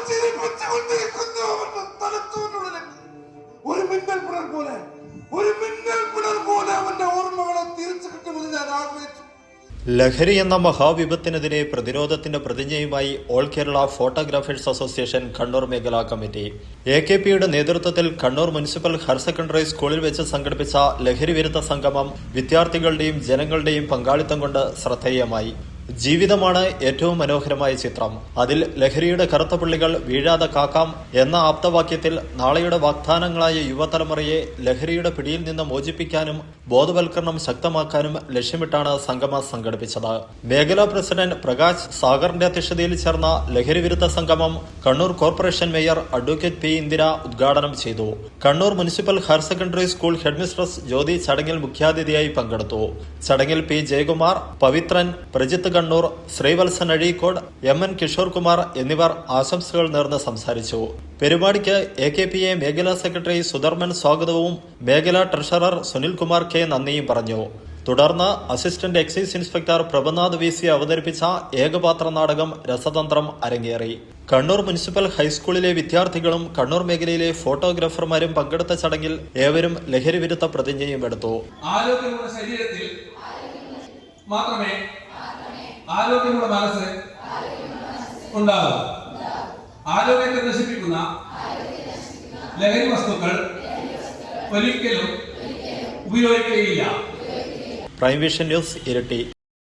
ചിരിപ്പിച്ചുകൊണ്ടിരിക്കുന്നു അവരുടെ തലച്ചോറിനുള്ളിൽ ഒരു മിന്നൽ പിടർ പോലെ അവന്റെ ഓർമ്മകളെ തിരിച്ചു കിട്ടുമെന്ന് ഞാൻ ആഗ്രഹിച്ചു. ലഹരി എന്ന മഹാവിപത്തിനെതിരെ പ്രതിരോധത്തിന്റെ പ്രതിജ്ഞയുമായി all Kerala photographers association Kannur മേഖലാ കമ്മിറ്റി AKPയുടെ നേതൃത്വത്തിൽ കണ്ണൂർ മുനിസിപ്പൽ ഹയർ സെക്കൻഡറി സ്കൂളിൽ വെച്ച് സംഘടിപ്പിച്ച ലഹരി വിരുദ്ധ സംഗമം വിദ്യാർത്ഥികളുടെയും ജനങ്ങളുടെയും പങ്കാളിത്തം കൊണ്ട് ശ്രദ്ധേയമായി. ജീവിതമാണ് ഏറ്റവും മനോഹരമായ ചിത്രം. അതിൽ ലഹരിയുടെ കറുത്ത പുള്ളികൾ വീഴാതെ കാക്കാം എന്ന ആപ്തവാക്യത്തിൽ നാളെയുടെ വാഗ്ദാനങ്ങളായ യുവതലമുറയെ ലഹരിയുടെ പിടിയിൽ നിന്ന് മോചിപ്പിക്കാനും ബോധവൽക്കരണം ശക്തമാക്കാനും ലക്ഷ്യമിട്ടാണ് സംഗമം സംഘടിപ്പിച്ചത്. മേഖലാ പ്രസിഡന്റ് പ്രകാശ് സാഗറിന്റെ അധ്യക്ഷതയിൽ ചേർന്ന ലഹരി വിരുദ്ധ സംഗമം Kannur corporation mayor advocate P. Indira ഉദ്ഘാടനം ചെയ്തു. Kannur municipal higher secondary school headmistress Jyothi ചടങ്ങിൽ മുഖ്യാതിഥിയായി പങ്കെടുത്തു. ചടങ്ങിൽ P. ജയകുമാർ, പവിത്രൻ, പ്രജിത്ത് കണ്ണൂർ, ശ്രീവത്സൻ അഴീക്കോട്, MN കിഷോർ കുമാർ എന്നിവർ ആശംസകൾ നേർന്ന് സംസാരിച്ചു. പരിപാടിക്ക് AKPA മേഖലാ സെക്രട്ടറി സുധർമ്മൻ സ്വാഗതവും മേഖലാ ട്രഷറർ സുനിൽകുമാർ K. നന്ദിയും പറഞ്ഞു. തുടർന്ന് അസിസ്റ്റന്റ് എക്സൈസ് ഇൻസ്പെക്ടർ പ്രഭനാഥ് VC അവതരിപ്പിച്ച ഏകപാത്ര നാടകം രസതന്ത്രം അരങ്ങേറി. കണ്ണൂർ മുനിസിപ്പൽ ഹൈസ്കൂളിലെ വിദ്യാർത്ഥികളും കണ്ണൂർ മേഖലയിലെ ഫോട്ടോഗ്രാഫർമാരും പങ്കെടുത്ത ചടങ്ങിൽ ഏവരും ലഹരി വിരുദ്ധ പ്രതിജ്ഞയും എടുത്തു. ആരോഗ്യമുള്ള ശരീരത്തിൽ മാത്രമേ ആരോഗ്യമുള്ള മനസ്സ് ഉണ്ടാകും. ആരോഗ്യത്തെ നശിപ്പിക്കുന്ന ലഹരി വസ്തുക്കൾ ഒരിക്കലും ഉപയോഗിക്കുകയില്ല. Prime vision news, Iritty.